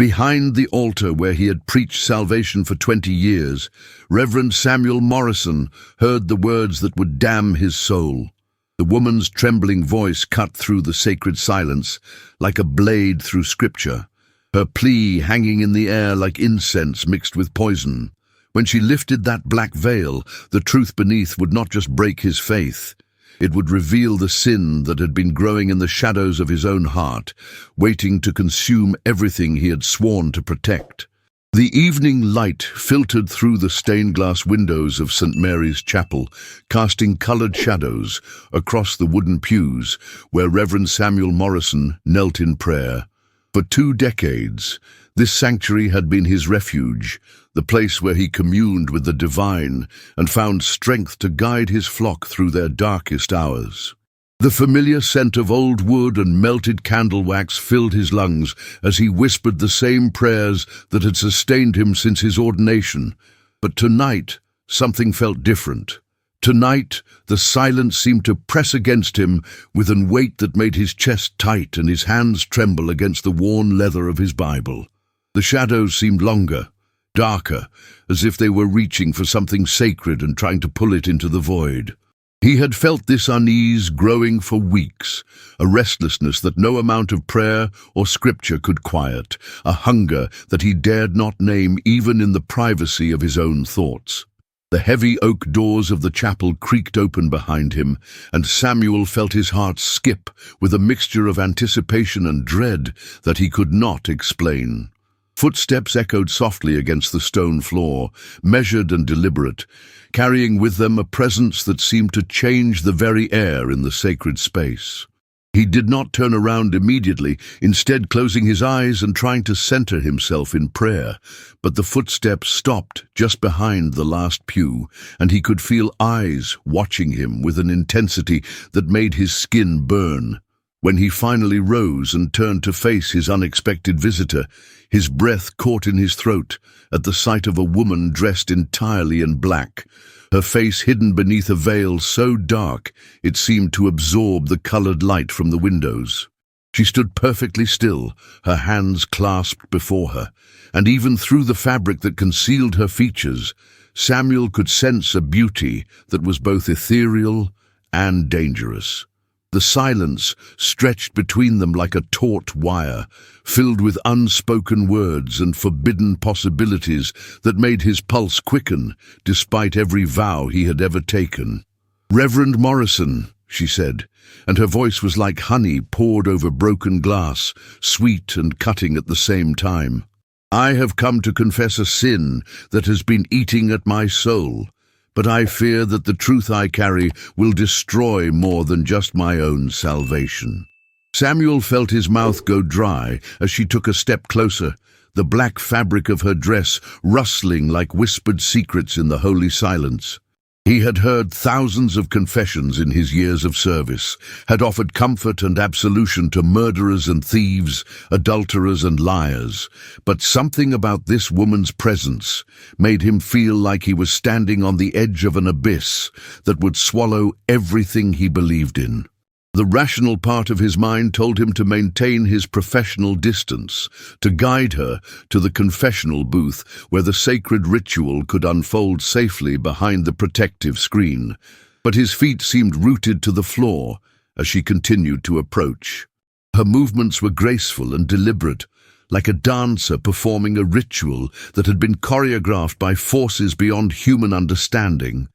Behind the altar where he had preached salvation for 20 years, Reverend Samuel Morrison heard the words that would damn his soul. The woman's trembling voice cut through the sacred silence like a blade through scripture, her plea hanging in the air like incense mixed with poison. When she lifted that black veil, the truth beneath would not just break his faith. It would reveal the sin that had been growing in the shadows of his own heart, waiting to consume everything he had sworn to protect. The evening light filtered through the stained-glass windows of St. Mary's Chapel, casting colored shadows across the wooden pews where Reverend Samuel Morrison knelt in prayer. For 2 decades, this sanctuary had been his refuge, the place where he communed with the divine and found strength to guide his flock through their darkest hours. The familiar scent of old wood and melted candle wax filled his lungs as he whispered the same prayers that had sustained him since his ordination. But tonight, something felt different. Tonight, the silence seemed to press against him with a weight that made his chest tight and his hands tremble against the worn leather of his Bible. The shadows seemed longer, darker, as if they were reaching for something sacred and trying to pull it into the void. He had felt this unease growing for weeks, a restlessness that no amount of prayer or scripture could quiet, a hunger that he dared not name even in the privacy of his own thoughts. The heavy oak doors of the chapel creaked open behind him, and Samuel felt his heart skip with a mixture of anticipation and dread that he could not explain. Footsteps echoed softly against the stone floor, measured and deliberate, carrying with them a presence that seemed to change the very air in the sacred space. He did not turn around immediately, instead closing his eyes and trying to center himself in prayer. But the footsteps stopped just behind the last pew, and he could feel eyes watching him with an intensity that made his skin burn. When he finally rose and turned to face his unexpected visitor, his breath caught in his throat at the sight of a woman dressed entirely in black, her face hidden beneath a veil so dark it seemed to absorb the colored light from the windows. She stood perfectly still, her hands clasped before her, and even through the fabric that concealed her features, Samuel could sense a beauty that was both ethereal and dangerous. The silence stretched between them like a taut wire, filled with unspoken words and forbidden possibilities that made his pulse quicken, despite every vow he had ever taken. "Reverend Morrison," she said, and her voice was like honey poured over broken glass, sweet and cutting at the same time. "I have come to confess a sin that has been eating at my soul. But I fear that the truth I carry will destroy more than just my own salvation." Samuel felt his mouth go dry as she took a step closer, the black fabric of her dress rustling like whispered secrets in the holy silence. He had heard thousands of confessions in his years of service, had offered comfort and absolution to murderers and thieves, adulterers and liars, but something about this woman's presence made him feel like he was standing on the edge of an abyss that would swallow everything he believed in. The rational part of his mind told him to maintain his professional distance, to guide her to the confessional booth where the sacred ritual could unfold safely behind the protective screen. But his feet seemed rooted to the floor as she continued to approach. Her movements were graceful and deliberate, like a dancer performing a ritual that had been choreographed by forces beyond human understanding.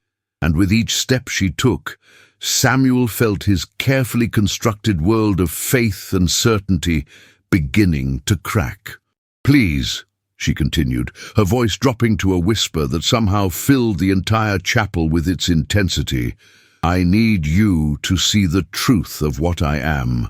And with each step she took, Samuel felt his carefully constructed world of faith and certainty beginning to crack. "Please," she continued, her voice dropping to a whisper that somehow filled the entire chapel with its intensity, "I need you to see the truth of what I am,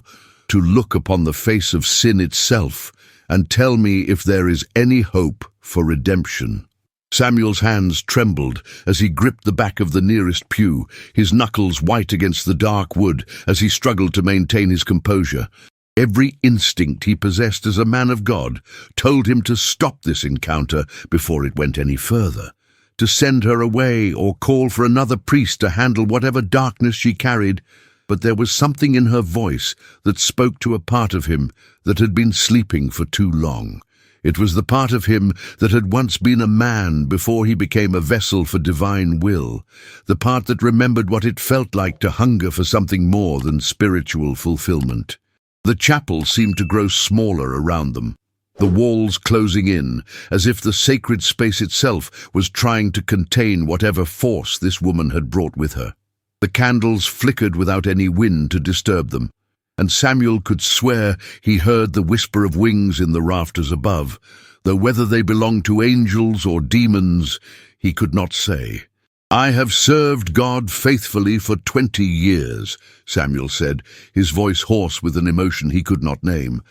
to look upon the face of sin itself, and tell me if there is any hope for redemption." Samuel's hands trembled as he gripped the back of the nearest pew, his knuckles white against the dark wood as he struggled to maintain his composure. Every instinct he possessed as a man of God told him to stop this encounter before it went any further, to send her away or call for another priest to handle whatever darkness she carried. But there was something in her voice that spoke to a part of him that had been sleeping for too long. It was the part of him that had once been a man before he became a vessel for divine will, the part that remembered what it felt like to hunger for something more than spiritual fulfillment. The chapel seemed to grow smaller around them, the walls closing in, as if the sacred space itself was trying to contain whatever force this woman had brought with her. The candles flickered without any wind to disturb them, and Samuel could swear he heard the whisper of wings in the rafters above, though whether they belonged to angels or demons, he could not say. "I have served God faithfully for 20 years, Samuel said, his voice hoarse with an emotion he could not name,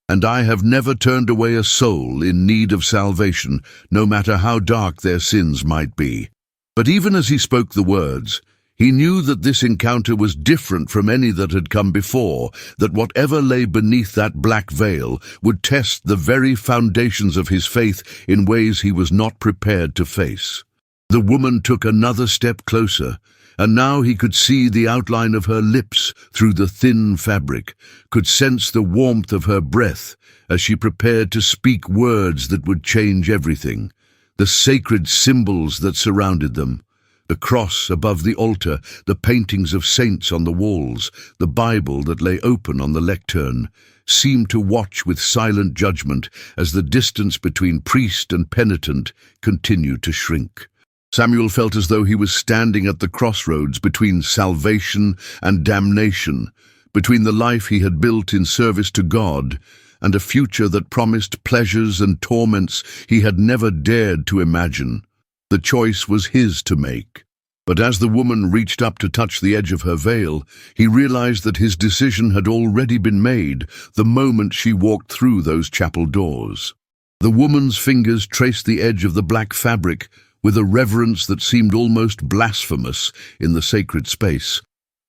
"and I have never turned away a soul in need of salvation, no matter how dark their sins might be." But even as he spoke the words, he knew that this encounter was different from any that had come before, that whatever lay beneath that black veil would test the very foundations of his faith in ways he was not prepared to face. The woman took another step closer, and now he could see the outline of her lips through the thin fabric, could sense the warmth of her breath as she prepared to speak words that would change everything, the sacred symbols that surrounded them. The cross above the altar, the paintings of saints on the walls, the Bible that lay open on the lectern, seemed to watch with silent judgment as the distance between priest and penitent continued to shrink. Samuel felt as though he was standing at the crossroads between salvation and damnation, between the life he had built in service to God and a future that promised pleasures and torments he had never dared to imagine. The choice was his to make. But as the woman reached up to touch the edge of her veil, he realized that his decision had already been made the moment she walked through those chapel doors. The woman's fingers traced the edge of the black fabric with a reverence that seemed almost blasphemous in the sacred space,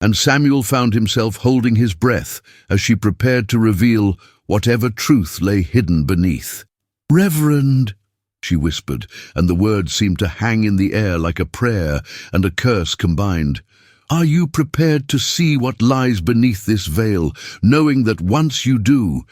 and Samuel found himself holding his breath as she prepared to reveal whatever truth lay hidden beneath. "Reverend," she whispered, and the words seemed to hang in the air like a prayer and a curse combined. "Are you prepared to see what lies beneath this veil, knowing that once you do,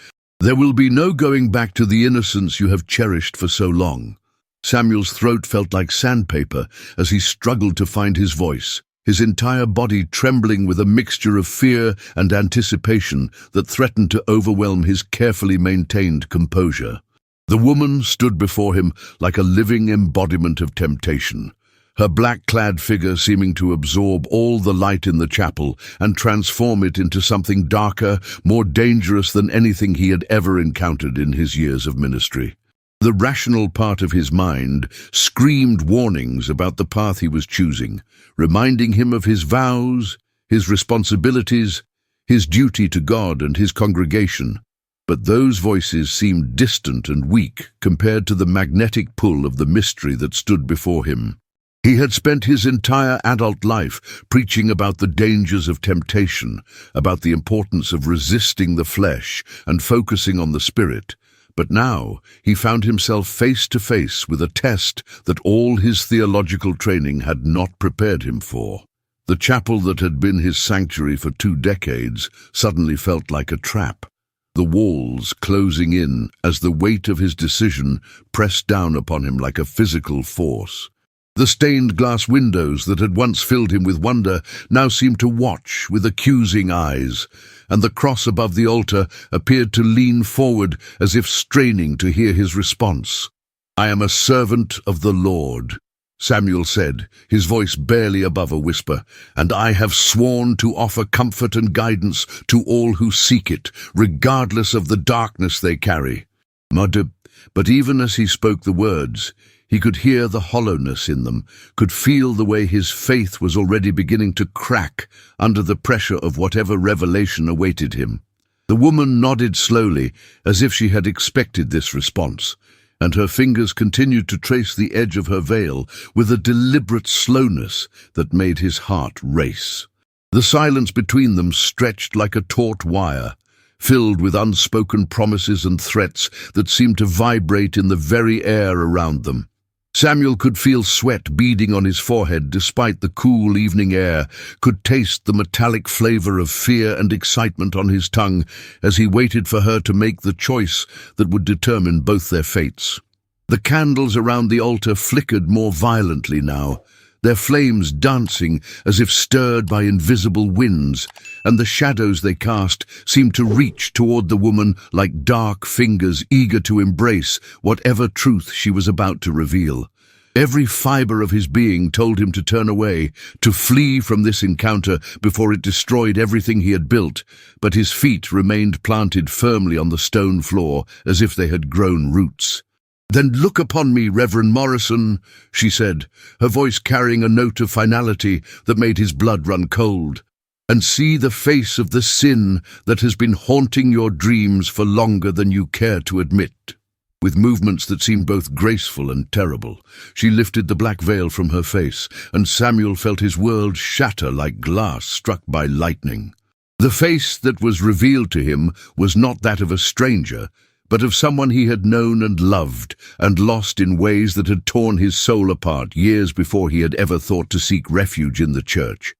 there will be no going back to the innocence you have cherished for so long?" Samuel's throat felt like sandpaper as he struggled to find his voice, his entire body trembling with a mixture of fear and anticipation that threatened to overwhelm his carefully maintained composure. The woman stood before him like a living embodiment of temptation, her black-clad figure seeming to absorb all the light in the chapel and transform it into something darker, more dangerous than anything he had ever encountered in his years of ministry. The rational part of his mind screamed warnings about the path he was choosing, reminding him of his vows, his responsibilities, his duty to God and his congregation. But those voices seemed distant and weak compared to the magnetic pull of the mystery that stood before him. He had spent his entire adult life preaching about the dangers of temptation, about the importance of resisting the flesh and focusing on the spirit. But now he found himself face to face with a test that all his theological training had not prepared him for. The chapel that had been his sanctuary for 2 decades suddenly felt like a trap, the walls closing in as the weight of his decision pressed down upon him like a physical force. The stained glass windows that had once filled him with wonder now seemed to watch with accusing eyes, and the cross above the altar appeared to lean forward as if straining to hear his response. "I am a servant of the Lord," Samuel said, his voice barely above a whisper, "and I have sworn to offer comfort and guidance to all who seek it, regardless of the darkness they carry." But even as he spoke the words, he could hear the hollowness in them, could feel the way his faith was already beginning to crack under the pressure of whatever revelation awaited him. The woman nodded slowly, as if she had expected this response, and her fingers continued to trace the edge of her veil with a deliberate slowness that made his heart race. The silence between them stretched like a taut wire, filled with unspoken promises and threats that seemed to vibrate in the very air around them. Samuel could feel sweat beading on his forehead despite the cool evening air, could taste the metallic flavor of fear and excitement on his tongue as he waited for her to make the choice that would determine both their fates. The candles around the altar flickered more violently now, their flames dancing as if stirred by invisible winds, and the shadows they cast seemed to reach toward the woman like dark fingers eager to embrace whatever truth she was about to reveal. Every fiber of his being told him to turn away, to flee from this encounter before it destroyed everything he had built, but his feet remained planted firmly on the stone floor as if they had grown roots. "Then look upon me, Reverend Morrison," she said, her voice carrying a note of finality that made his blood run cold, "and see the face of the sin that has been haunting your dreams for longer than you care to admit." With movements that seemed both graceful and terrible, she lifted the black veil from her face, and Samuel felt his world shatter like glass struck by lightning. The face that was revealed to him was not that of a stranger, but of someone he had known and loved, and lost in ways that had torn his soul apart years before he had ever thought to seek refuge in the church.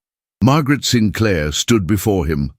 Margaret Sinclair stood before him,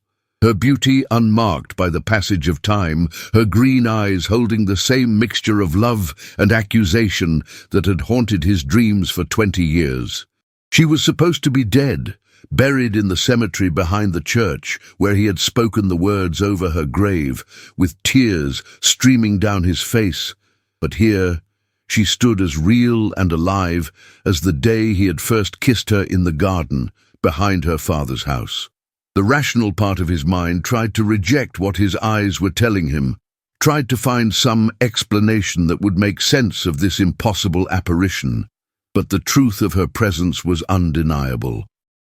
her beauty unmarked by the passage of time, her green eyes holding the same mixture of love and accusation that had haunted his dreams for 20 years. She was supposed to be dead, buried in the cemetery behind the church, where he had spoken the words over her grave, with tears streaming down his face. But here she stood as real and alive as the day he had first kissed her in the garden behind her father's house. The rational part of his mind tried to reject what his eyes were telling him, tried to find some explanation that would make sense of this impossible apparition, but the truth of her presence was undeniable.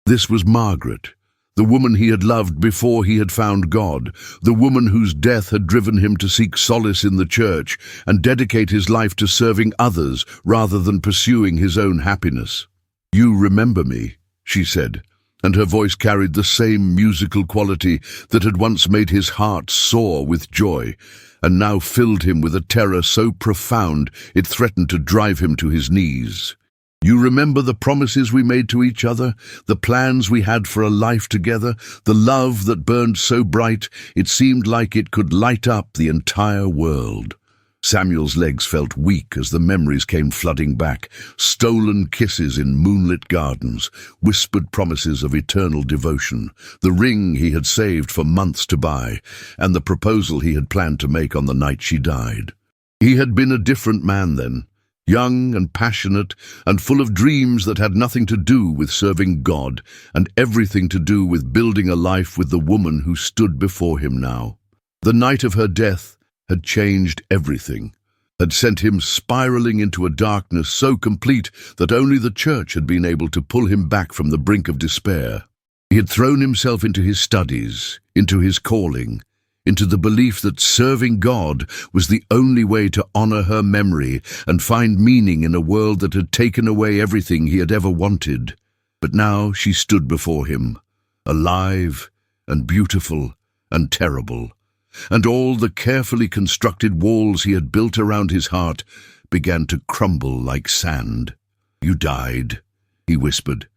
This was Margaret, the woman he had loved before he had found God, the woman whose death had driven him to seek solace in the church and dedicate his life to serving others rather than pursuing his own happiness. "You remember me," she said, and her voice carried the same musical quality that had once made his heart soar with joy, and now filled him with a terror so profound it threatened to drive him to his knees. "You remember the promises we made to each other, the plans we had for a life together, the love that burned so bright it seemed like it could light up the entire world." Samuel's legs felt weak as the memories came flooding back, stolen kisses in moonlit gardens, whispered promises of eternal devotion, the ring he had saved for months to buy, and the proposal he had planned to make on the night she died. He had been a different man then, young and passionate and full of dreams that had nothing to do with serving God and everything to do with building a life with the woman who stood before him now. The night of her death had changed everything, had sent him spiraling into a darkness so complete that only the church had been able to pull him back from the brink of despair. He had thrown himself into his studies, into his calling, into the belief that serving God was the only way to honor her memory and find meaning in a world that had taken away everything he had ever wanted. But now she stood before him, alive and beautiful and terrible, and all the carefully constructed walls he had built around his heart began to crumble like sand. "You died," he whispered,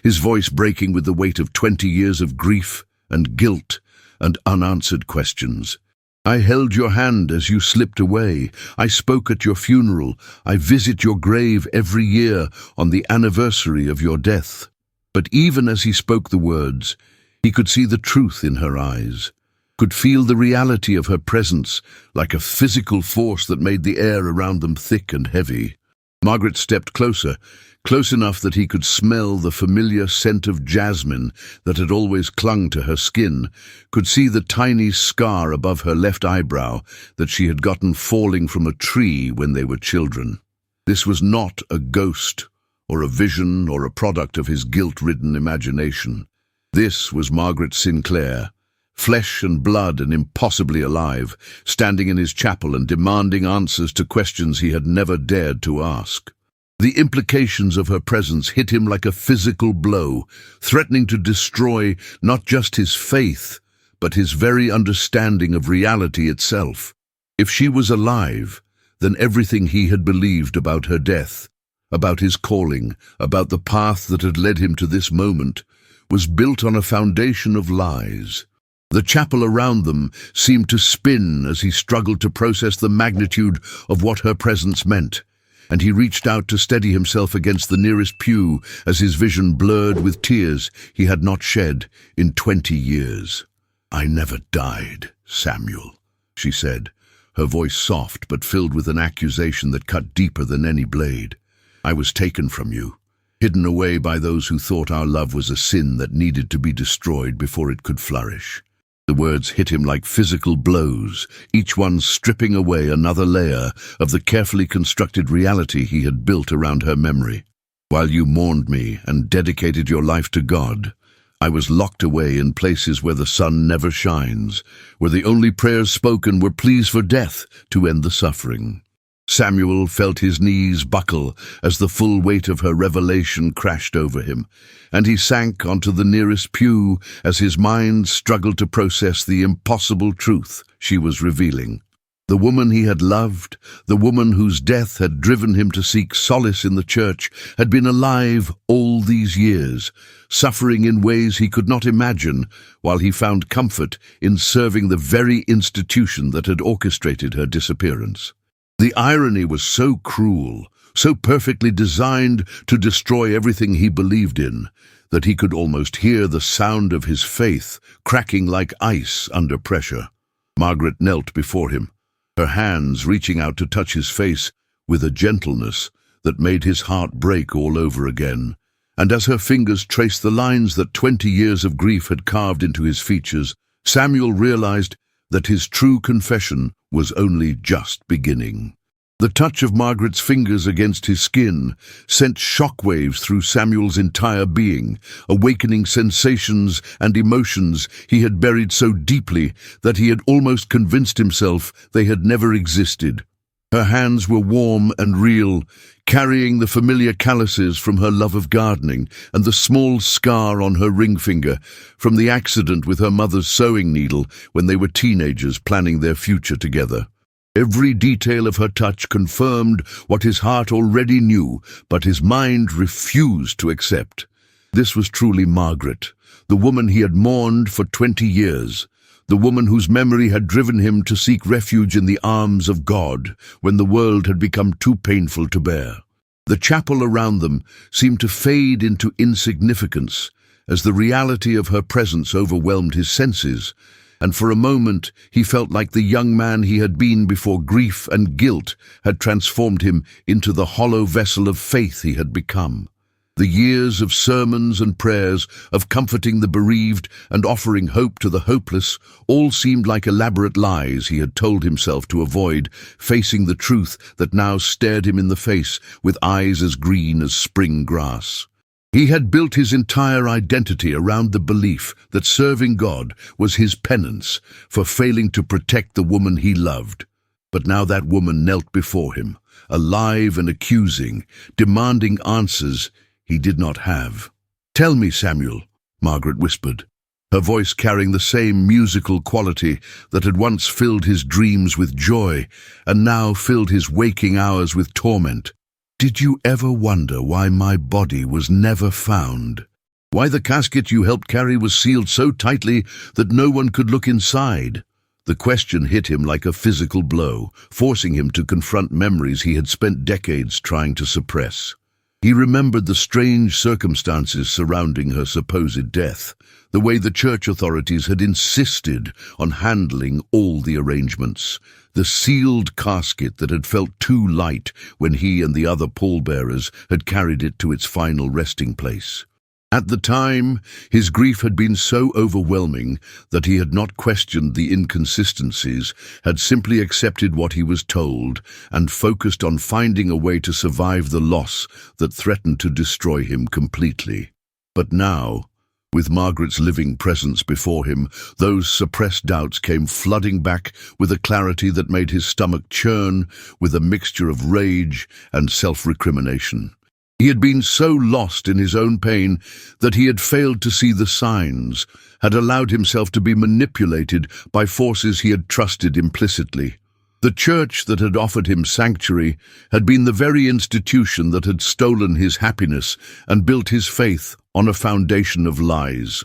his voice breaking with the weight of 20 years of grief and guilt and unanswered questions. "I held your hand as you slipped away. I spoke at your funeral. I visit your grave every year on the anniversary of your death." But even as he spoke the words, he could see the truth in her eyes, could feel the reality of her presence like a physical force that made the air around them thick and heavy. Margaret stepped closer, close enough that he could smell the familiar scent of jasmine that had always clung to her skin, could see the tiny scar above her left eyebrow that she had gotten falling from a tree when they were children. This was not a ghost or a vision or a product of his guilt-ridden imagination. This was Margaret Sinclair, flesh and blood and impossibly alive, standing in his chapel and demanding answers to questions he had never dared to ask. The implications of her presence hit him like a physical blow, threatening to destroy not just his faith, but his very understanding of reality itself. If she was alive, then everything he had believed about her death, about his calling, about the path that had led him to this moment, was built on a foundation of lies. The chapel around them seemed to spin as he struggled to process the magnitude of what her presence meant, and he reached out to steady himself against the nearest pew as his vision blurred with tears he had not shed in 20 years. "I never died, Samuel," she said, her voice soft but filled with an accusation that cut deeper than any blade. "I was taken from you, hidden away by those who thought our love was a sin that needed to be destroyed before it could flourish." The words hit him like physical blows, each one stripping away another layer of the carefully constructed reality he had built around her memory. "While you mourned me and dedicated your life to God, I was locked away in places where the sun never shines, where the only prayers spoken were pleas for death to end the suffering." Samuel felt his knees buckle as the full weight of her revelation crashed over him, and he sank onto the nearest pew as his mind struggled to process the impossible truth she was revealing. The woman he had loved, the woman whose death had driven him to seek solace in the church, had been alive all these years, suffering in ways he could not imagine, while he found comfort in serving the very institution that had orchestrated her disappearance. The irony was so cruel, so perfectly designed to destroy everything he believed in, that he could almost hear the sound of his faith cracking like ice under pressure. Margaret knelt before him, her hands reaching out to touch his face with a gentleness that made his heart break all over again. And as her fingers traced the lines that 20 years of grief had carved into his features, Samuel realized that his true confession was only just beginning. The touch of Margaret's fingers against his skin sent shockwaves through Samuel's entire being, awakening sensations and emotions he had buried so deeply that he had almost convinced himself they had never existed. Her hands were warm and real, carrying the familiar calluses from her love of gardening and the small scar on her ring finger from the accident with her mother's sewing needle when they were teenagers planning their future together. Every detail of her touch confirmed what his heart already knew, but his mind refused to accept. This was truly Margaret, the woman he had mourned for 20 years. The woman whose memory had driven him to seek refuge in the arms of God when the world had become too painful to bear. The chapel around them seemed to fade into insignificance as the reality of her presence overwhelmed his senses, and for a moment he felt like the young man he had been before grief and guilt had transformed him into the hollow vessel of faith he had become. The years of sermons and prayers, of comforting the bereaved and offering hope to the hopeless, all seemed like elaborate lies he had told himself to avoid facing the truth that now stared him in the face with eyes as green as spring grass. He had built his entire identity around the belief that serving God was his penance for failing to protect the woman he loved. But now that woman knelt before him, alive and accusing, demanding answers he did not have. "Tell me, Samuel," Margaret whispered, her voice carrying the same musical quality that had once filled his dreams with joy and now filled his waking hours with torment. "Did you ever wonder why my body was never found? Why the casket you helped carry was sealed so tightly that no one could look inside?" The question hit him like a physical blow, forcing him to confront memories he had spent decades trying to suppress. He remembered the strange circumstances surrounding her supposed death, the way the church authorities had insisted on handling all the arrangements, the sealed casket that had felt too light when he and the other pallbearers had carried it to its final resting place. At the time, his grief had been so overwhelming that he had not questioned the inconsistencies, had simply accepted what he was told, and focused on finding a way to survive the loss that threatened to destroy him completely. But now, with Margaret's living presence before him, those suppressed doubts came flooding back with a clarity that made his stomach churn with a mixture of rage and self-recrimination. He had been so lost in his own pain that he had failed to see the signs, had allowed himself to be manipulated by forces he had trusted implicitly. The church that had offered him sanctuary had been the very institution that had stolen his happiness and built his faith on a foundation of lies.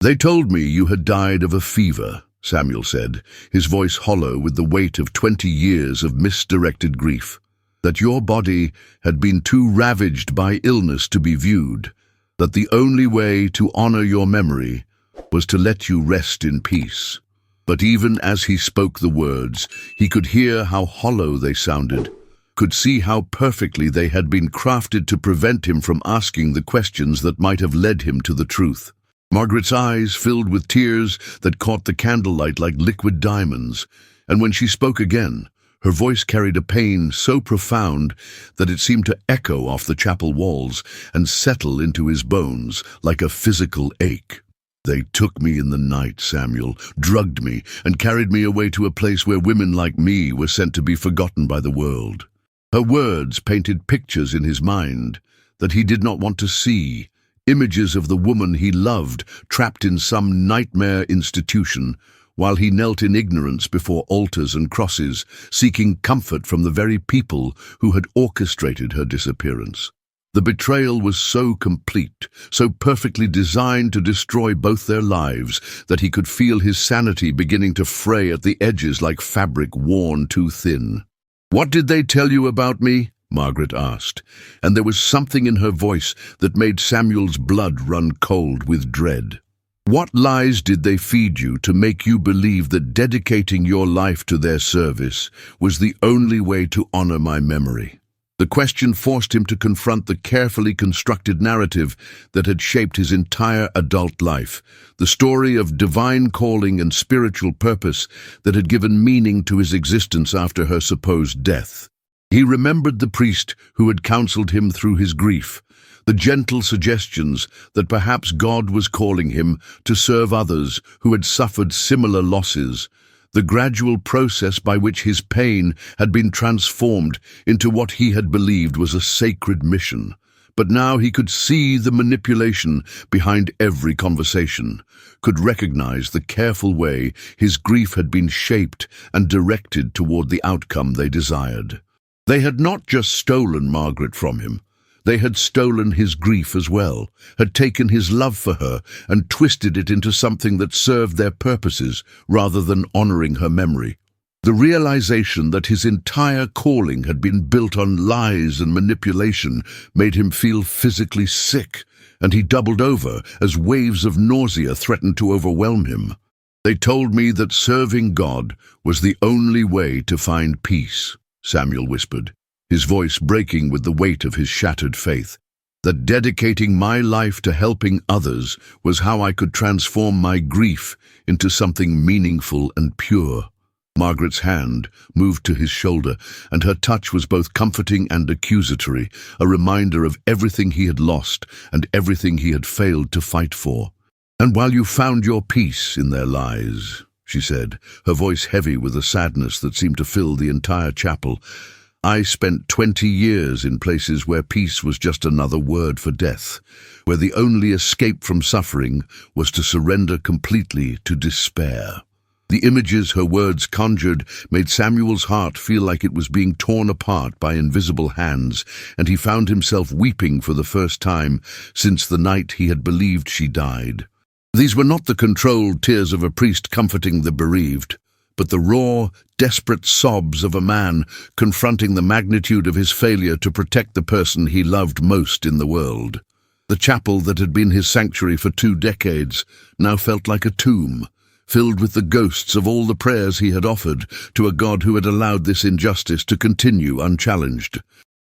"They told me you had died of a fever," Samuel said, his voice hollow with the weight of 20 years of misdirected grief. "That your body had been too ravaged by illness to be viewed, that the only way to honor your memory was to let you rest in peace." But even as he spoke the words, he could hear how hollow they sounded, could see how perfectly they had been crafted to prevent him from asking the questions that might have led him to the truth. Margaret's eyes filled with tears that caught the candlelight like liquid diamonds, and when she spoke again, her voice carried a pain so profound that it seemed to echo off the chapel walls and settle into his bones like a physical ache. "They took me in the night, Samuel, drugged me, and carried me away to a place where women like me were sent to be forgotten by the world." Her words painted pictures in his mind that he did not want to see, images of the woman he loved trapped in some nightmare institution, while he knelt in ignorance before altars and crosses, seeking comfort from the very people who had orchestrated her disappearance. The betrayal was so complete, so perfectly designed to destroy both their lives, that he could feel his sanity beginning to fray at the edges like fabric worn too thin. "What did they tell you about me?" Margaret asked, and there was something in her voice that made Samuel's blood run cold with dread. "What lies did they feed you to make you believe that dedicating your life to their service was the only way to honor my memory?" The question forced him to confront the carefully constructed narrative that had shaped his entire adult life, the story of divine calling and spiritual purpose that had given meaning to his existence after her supposed death. He remembered the priest who had counseled him through his grief, the gentle suggestions that perhaps God was calling him to serve others who had suffered similar losses, the gradual process by which his pain had been transformed into what he had believed was a sacred mission. But now he could see the manipulation behind every conversation, could recognize the careful way his grief had been shaped and directed toward the outcome they desired. They had not just stolen Margaret from him. They had stolen his grief as well, had taken his love for her and twisted it into something that served their purposes rather than honoring her memory. The realization that his entire calling had been built on lies and manipulation made him feel physically sick, and he doubled over as waves of nausea threatened to overwhelm him. "They told me that serving God was the only way to find peace," Samuel whispered, his voice breaking with the weight of his shattered faith. "That dedicating my life to helping others was how I could transform my grief into something meaningful and pure." Margaret's hand moved to his shoulder, and her touch was both comforting and accusatory, a reminder of everything he had lost and everything he had failed to fight for. "And while you found your peace in their lies," she said, her voice heavy with a sadness that seemed to fill the entire chapel, "I spent 20 years in places where peace was just another word for death, where the only escape from suffering was to surrender completely to despair." The images her words conjured made Samuel's heart feel like it was being torn apart by invisible hands, and he found himself weeping for the first time since the night he had believed she died. These were not the controlled tears of a priest comforting the bereaved, but the raw, desperate sobs of a man confronting the magnitude of his failure to protect the person he loved most in the world. The chapel that had been his sanctuary for 2 decades now felt like a tomb, filled with the ghosts of all the prayers he had offered to a God who had allowed this injustice to continue unchallenged.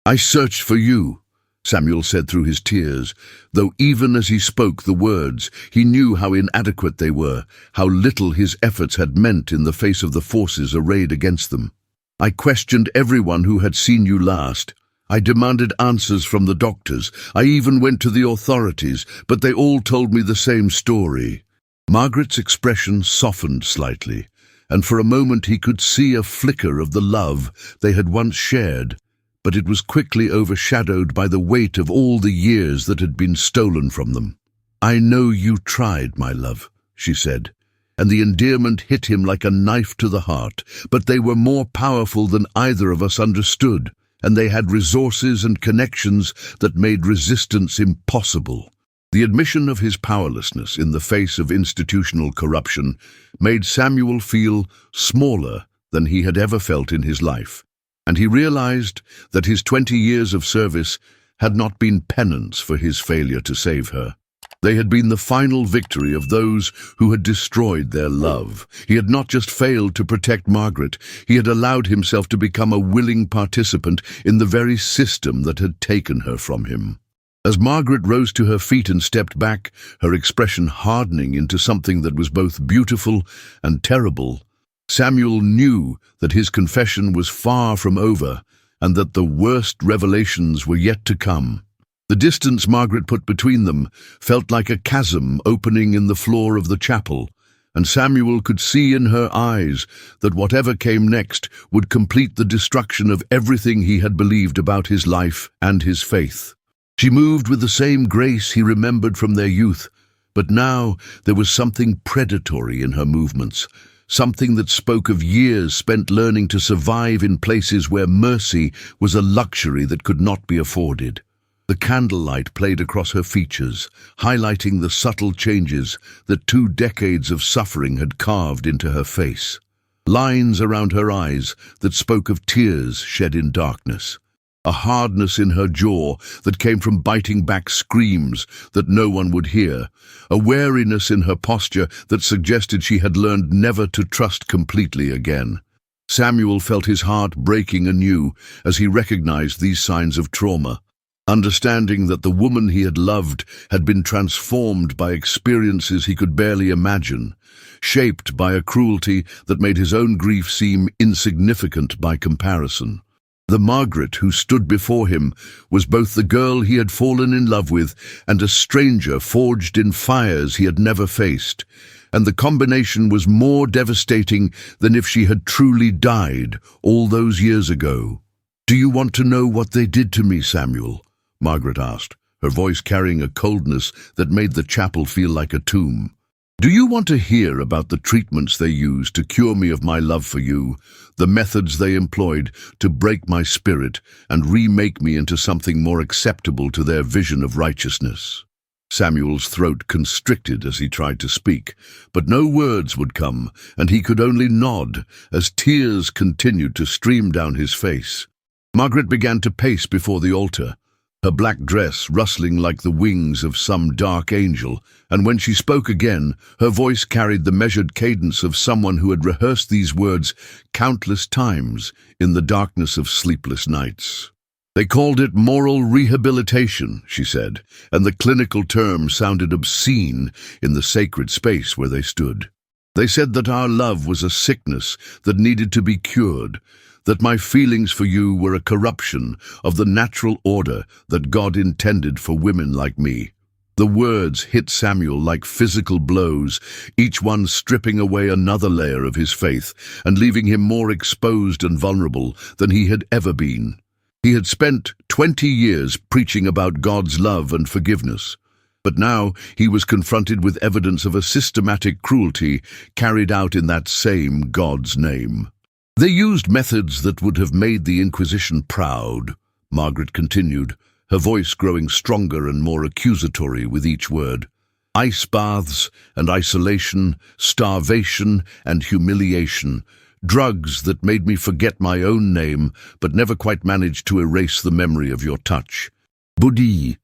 "I searched for you," Samuel said through his tears, though even as he spoke the words, he knew how inadequate they were, how little his efforts had meant in the face of the forces arrayed against them. "I questioned everyone who had seen you last. I demanded answers from the doctors. I even went to the authorities, but they all told me the same story." Margaret's expression softened slightly, and for a moment he could see a flicker of the love they had once shared, but it was quickly overshadowed by the weight of all the years that had been stolen from them. "I know you tried, my love," she said, and the endearment hit him like a knife to the heart. But they were more powerful than either of us understood, and they had resources and connections that made resistance impossible. The admission of his powerlessness in the face of institutional corruption made Samuel feel smaller than he had ever felt in his life, and he realized that his 20 years of service had not been penance for his failure to save her. They had been the final victory of those who had destroyed their love. He had not just failed to protect Margaret, he had allowed himself to become a willing participant in the very system that had taken her from him. As Margaret rose to her feet and stepped back, her expression hardening into something that was both beautiful and terrible, Samuel knew that his confession was far from over and that the worst revelations were yet to come. The distance Margaret put between them felt like a chasm opening in the floor of the chapel, and Samuel could see in her eyes that whatever came next would complete the destruction of everything he had believed about his life and his faith. She moved with the same grace he remembered from their youth, but now there was something predatory in her movements, something that spoke of years spent learning to survive in places where mercy was a luxury that could not be afforded. The candlelight played across her features, highlighting the subtle changes that 2 decades of suffering had carved into her face. Lines around her eyes that spoke of tears shed in darkness. A hardness in her jaw that came from biting back screams that no one would hear. A wariness in her posture that suggested she had learned never to trust completely again. Samuel felt his heart breaking anew as he recognized these signs of trauma. Understanding that the woman he had loved had been transformed by experiences he could barely imagine, shaped by a cruelty that made his own grief seem insignificant by comparison. The Margaret who stood before him was both the girl he had fallen in love with and a stranger forged in fires he had never faced, and the combination was more devastating than if she had truly died all those years ago. "Do you want to know what they did to me, Samuel?" Margaret asked, her voice carrying a coldness that made the chapel feel like a tomb. "Do you want to hear about the treatments they used to cure me of my love for you, the methods they employed to break my spirit and remake me into something more acceptable to their vision of righteousness?" Samuel's throat constricted as he tried to speak, but no words would come, and he could only nod as tears continued to stream down his face. Margaret began to pace before the altar, her black dress rustling like the wings of some dark angel, and when she spoke again, her voice carried the measured cadence of someone who had rehearsed these words countless times in the darkness of sleepless nights. "They called it moral rehabilitation," she said, and the clinical term sounded obscene in the sacred space where they stood. "They said that our love was a sickness that needed to be cured, that my feelings for you were a corruption of the natural order that God intended for women like me." The words hit Samuel like physical blows, each one stripping away another layer of his faith and leaving him more exposed and vulnerable than he had ever been. He had spent 20 years preaching about God's love and forgiveness, but now he was confronted with evidence of a systematic cruelty carried out in that same God's name. "They used methods that would have made the Inquisition proud," Margaret continued, her voice growing stronger and more accusatory with each word. "Ice baths and isolation, starvation and humiliation, drugs that made me forget my own name but never quite managed to erase the memory of your touch. Budi."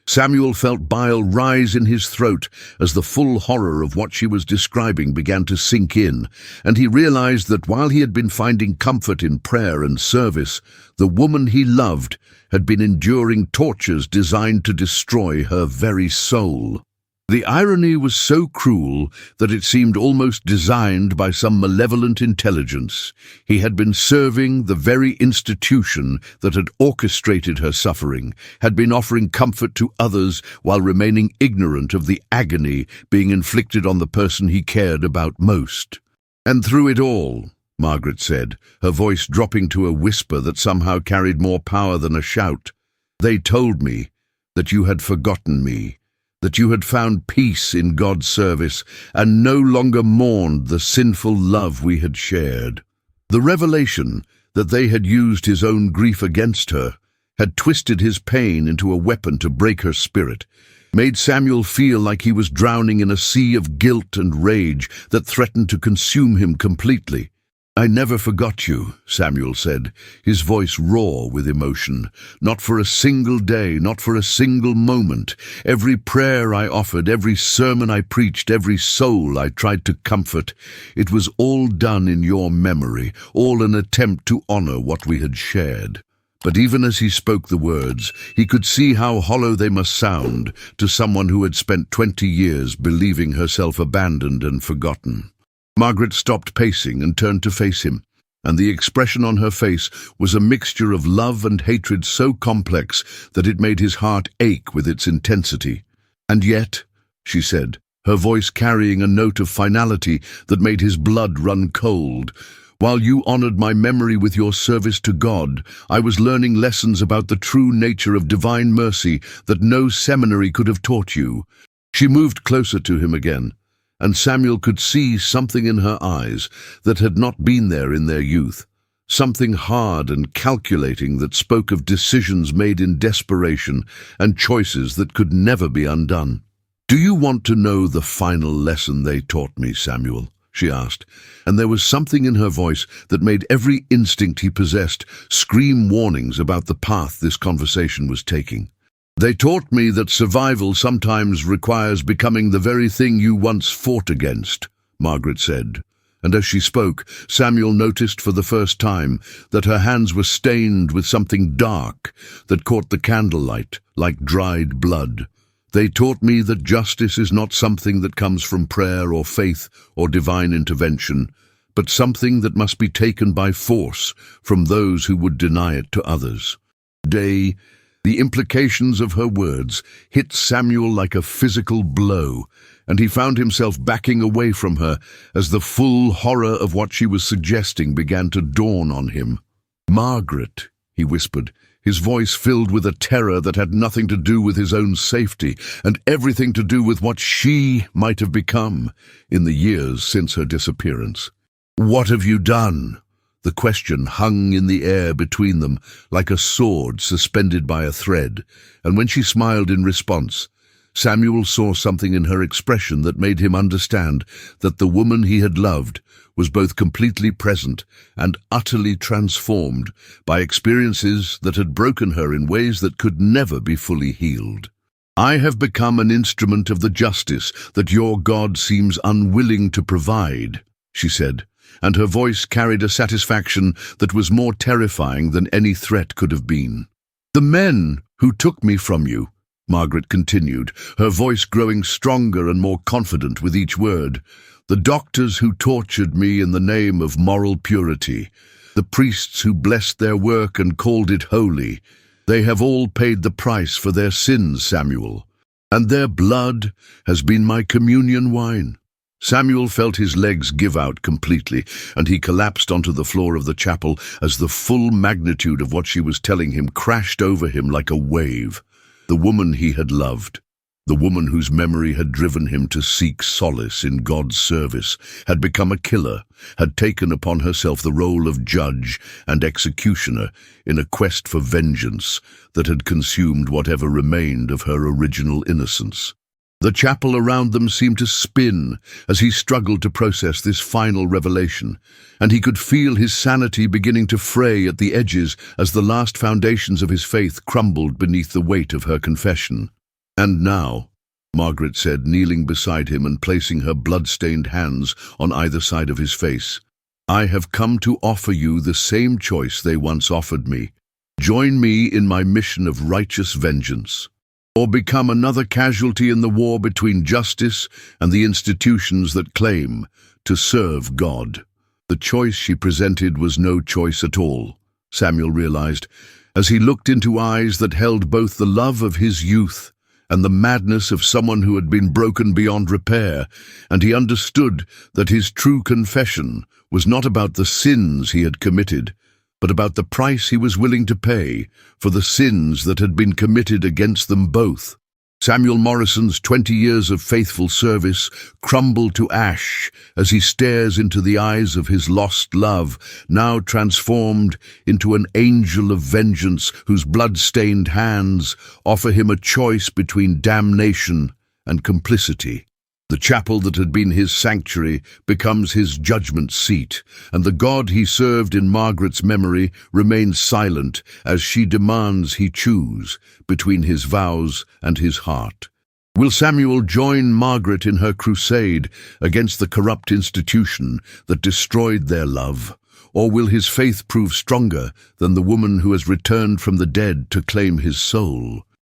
Samuel felt bile rise in his throat as the full horror of what she was describing began to sink in, and he realized that while he had been finding comfort in prayer and service, the woman he loved had been enduring tortures designed to destroy her very soul. The irony was so cruel that it seemed almost designed by some malevolent intelligence. He had been serving the very institution that had orchestrated her suffering, had been offering comfort to others while remaining ignorant of the agony being inflicted on the person he cared about most. "And through it all," Margaret said, her voice dropping to a whisper that somehow carried more power than a shout, "they told me that you had forgotten me, that you had found peace in God's service and no longer mourned the sinful love we had shared. The revelation that they had used his own grief against her had twisted his pain into a weapon to break her spirit, made Samuel feel like he was drowning in a sea of guilt and rage that threatened to consume him completely. "I never forgot you," Samuel said, his voice raw with emotion. "Not for a single day, not for a single moment. Every prayer I offered, every sermon I preached, every soul I tried to comfort, it was all done in your memory, all an attempt to honor what we had shared." But even as he spoke the words, he could see how hollow they must sound to someone who had spent 20 years believing herself abandoned and forgotten. Margaret stopped pacing and turned to face him, and the expression on her face was a mixture of love and hatred so complex that it made his heart ache with its intensity. "And yet," she said, her voice carrying a note of finality that made his blood run cold, "while you honored my memory with your service to God, I was learning lessons about the true nature of divine mercy that no seminary could have taught you." She moved closer to him again, and Samuel could see something in her eyes that had not been there in their youth, something hard and calculating that spoke of decisions made in desperation and choices that could never be undone. "Do you want to know the final lesson they taught me, Samuel?" she asked, and there was something in her voice that made every instinct he possessed scream warnings about the path this conversation was taking. "They taught me that survival sometimes requires becoming the very thing you once fought against," Margaret said. And as she spoke, Samuel noticed for the first time that her hands were stained with something dark that caught the candlelight like dried blood. "They taught me that justice is not something that comes from prayer or faith or divine intervention, but something that must be taken by force from those who would deny it to others." The implications of her words hit Samuel like a physical blow, and he found himself backing away from her as the full horror of what she was suggesting began to dawn on him. "Margaret," he whispered, his voice filled with a terror that had nothing to do with his own safety and everything to do with what she might have become in the years since her disappearance. "What have you done?" The question hung in the air between them like a sword suspended by a thread, and when she smiled in response, Samuel saw something in her expression that made him understand that the woman he had loved was both completely present and utterly transformed by experiences that had broken her in ways that could never be fully healed. "I have become an instrument of the justice that your God seems unwilling to provide," she said, and her voice carried a satisfaction that was more terrifying than any threat could have been. "The men who took me from you," Margaret continued, her voice growing stronger and more confident with each word, "the doctors who tortured me in the name of moral purity, the priests who blessed their work and called it holy, they have all paid the price for their sins, Samuel, and their blood has been my communion wine." Samuel felt his legs give out completely, and he collapsed onto the floor of the chapel as the full magnitude of what she was telling him crashed over him like a wave. The woman he had loved, the woman whose memory had driven him to seek solace in God's service, had become a killer, had taken upon herself the role of judge and executioner in a quest for vengeance that had consumed whatever remained of her original innocence. The chapel around them seemed to spin as he struggled to process this final revelation, and he could feel his sanity beginning to fray at the edges as the last foundations of his faith crumbled beneath the weight of her confession. "And now," Margaret said, kneeling beside him and placing her blood-stained hands on either side of his face, "I have come to offer you the same choice they once offered me. Join me in my mission of righteous vengeance, or become another casualty in the war between justice and the institutions that claim to serve God." The choice she presented was no choice at all, Samuel realized, as he looked into eyes that held both the love of his youth and the madness of someone who had been broken beyond repair, and he understood that his true confession was not about the sins he had committed, but about the price he was willing to pay for the sins that had been committed against them both. Samuel Morrison's 20 years of faithful service crumble to ash as he stares into the eyes of his lost love, now transformed into an angel of vengeance whose blood-stained hands offer him a choice between damnation and complicity. The chapel that had been his sanctuary becomes his judgment seat, and the God he served in Margaret's memory remains silent as she demands he choose between his vows and his heart. Will Samuel join Margaret in her crusade against the corrupt institution that destroyed their love, or will his faith prove stronger than the woman who has returned from the dead to claim his soul?